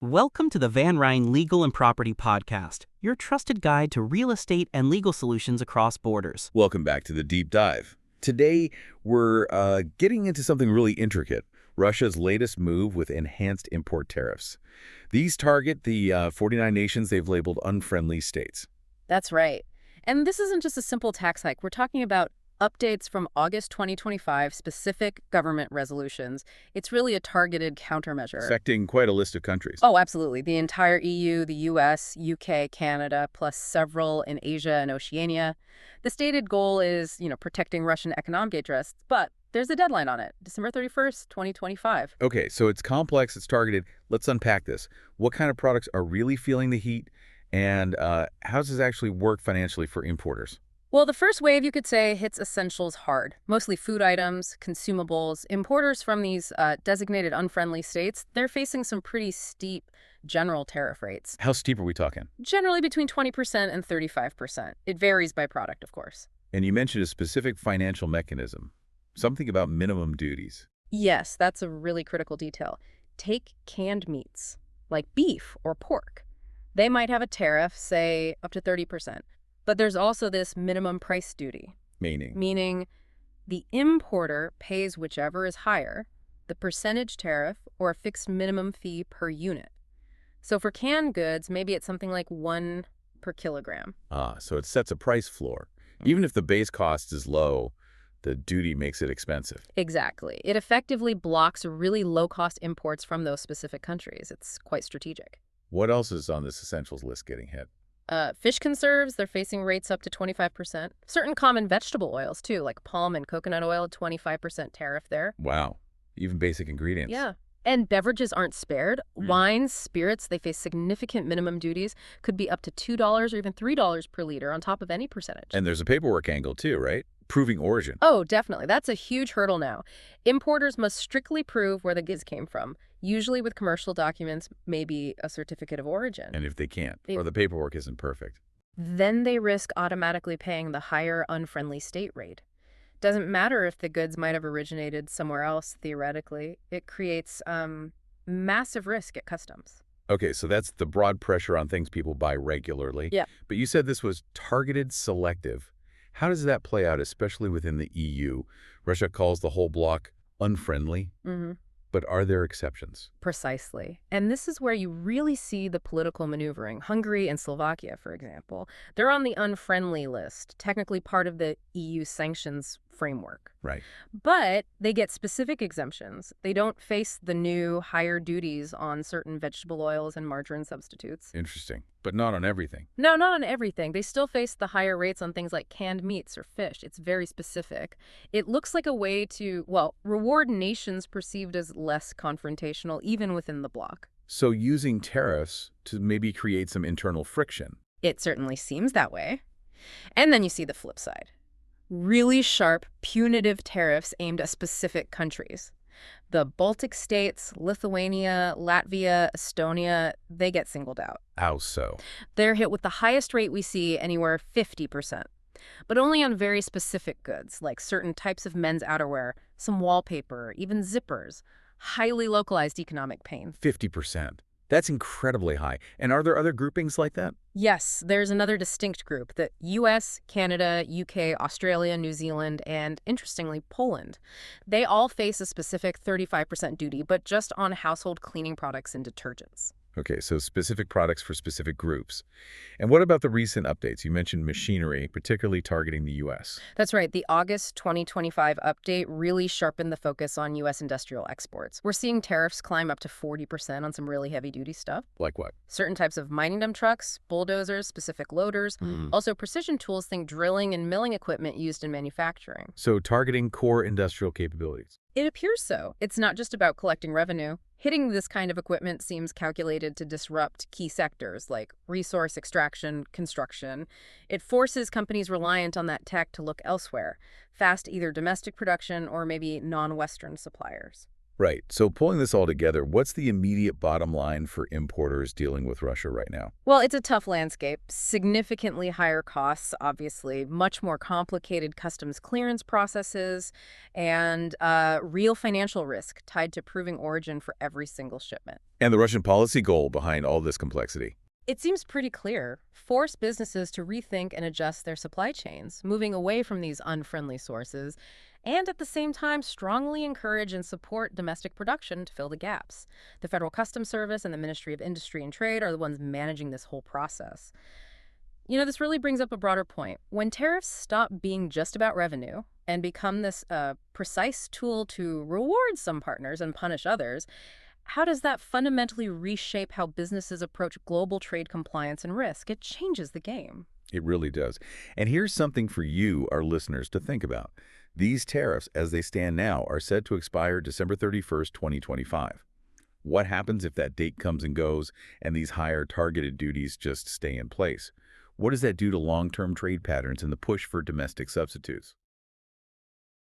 Welcome to the Van Ryn Legal and Property Podcast, your trusted guide to real estate and legal solutions across borders. Welcome back to the Deep Dive. Today, we're getting into something really intricate, Russia's latest move with enhanced import tariffs. These target the 49 nations they've labeled unfriendly states. That's right. And this isn't just a simple tax hike. We're talking about updates from August 2025, specific government resolutions. It's really a targeted countermeasure. Affecting quite a list of countries. Oh, absolutely. The entire EU, the US, UK, Canada, plus several in Asia and Oceania. The stated goal is, protecting Russian economic interests, but there's a deadline on it, December 31st, 2025. Okay, so it's complex, it's targeted. Let's unpack this. What kind of products are really feeling the heat, and how does this actually work financially for importers? Well, the first wave, you could say, hits essentials hard, mostly food items, consumables. Importers from these designated unfriendly states, they're facing some pretty steep general tariff rates. How steep are we talking? Generally between 20% and 35%. It varies by product, of course. And you mentioned a specific financial mechanism, something about minimum duties. Yes, that's a really critical detail. Take canned meats, like beef or pork. They might have a tariff, say, up to 30%. But there's also this minimum price duty. Meaning the importer pays whichever is higher, the percentage tariff or a fixed minimum fee per unit. So for canned goods, maybe it's something like 1 per kilogram. So it sets a price floor. Even if the base cost is low, the duty makes it expensive. Exactly. It effectively blocks really low-cost imports from those specific countries. It's quite strategic. What else is on this essentials list getting hit? Fish conserves, they're facing rates up to 25%. Certain common vegetable oils, too, like palm and coconut oil, 25% tariff there. Wow. Even basic ingredients. Yeah. And beverages aren't spared. Wines, spirits, they face significant minimum duties, could be up to $2 or even $3 per liter on top of any percentage. And there's a paperwork angle, too, right? Proving origin. Oh, definitely. That's a huge hurdle now. Importers must strictly prove where the goods came from, usually with commercial documents, maybe a certificate of origin. And if they can't, or the paperwork isn't perfect, then they risk automatically paying the higher unfriendly state rate. Doesn't matter if the goods might have originated somewhere else, theoretically. It creates massive risk at customs. Okay, so that's the broad pressure on things people buy regularly. Yeah. But you said this was targeted selective. How does that play out, especially within the EU? Russia calls the whole bloc unfriendly. But are there exceptions? Precisely. And this is where you really see the political maneuvering. Hungary and Slovakia, for example, they're on the unfriendly list, technically part of the EU sanctions framework. Right. But they get specific exemptions. They don't face the new higher duties on certain vegetable oils and margarine substitutes. Interesting. But not on everything. No, not on everything. They still face the higher rates on things like canned meats or fish. It's very specific. It looks like a way to, reward nations perceived as less confrontational, even within the bloc. So using tariffs to maybe create some internal friction. It certainly seems that way. And then you see the flip side. Really sharp, punitive tariffs aimed at specific countries. The Baltic states, Lithuania, Latvia, Estonia, they get singled out. How so? They're hit with the highest rate we see, anywhere 50%. But only on very specific goods, like certain types of men's outerwear, some wallpaper, even zippers. Highly localized economic pain. 50%. That's incredibly high. And are there other groupings like that? Yes, there's another distinct group, the US, Canada, UK, Australia, New Zealand, and, interestingly, Poland. They all face a specific 35% duty, but just on household cleaning products and detergents. Okay, so specific products for specific groups. And what about the recent updates? You mentioned machinery, particularly targeting the U.S. That's right. The August 2025 update really sharpened the focus on U.S. industrial exports. We're seeing tariffs climb up to 40% on some really heavy-duty stuff. Like what? Certain types of mining dump trucks, bulldozers, specific loaders, also precision tools, think drilling and milling equipment used in manufacturing. So targeting core industrial capabilities. It appears so. It's not just about collecting revenue. Hitting this kind of equipment seems calculated to disrupt key sectors like resource extraction, construction. It forces companies reliant on that tech to look elsewhere, fast either domestic production or maybe non-Western suppliers. Right. So pulling this all together, what's the immediate bottom line for importers dealing with Russia right now? Well, it's a tough landscape. Significantly higher costs, obviously, much more complicated customs clearance processes, and real financial risk tied to proving origin for every single shipment. And the Russian policy goal behind all this complexity? It seems pretty clear. Force businesses to rethink and adjust their supply chains, moving away from these unfriendly sources, and at the same time strongly encourage and support domestic production to fill the gaps. The Federal Customs Service and the Ministry of Industry and Trade are the ones managing this whole process. This really brings up a broader point. When tariffs stop being just about revenue and become this precise tool to reward some partners and punish others, how does that fundamentally reshape how businesses approach global trade compliance and risk? It changes the game. It really does. And here's something for you, our listeners, to think about. These tariffs, as they stand now, are set to expire December 31st, 2025. What happens if that date comes and goes and these higher targeted duties just stay in place? What does that do to long-term trade patterns and the push for domestic substitutes?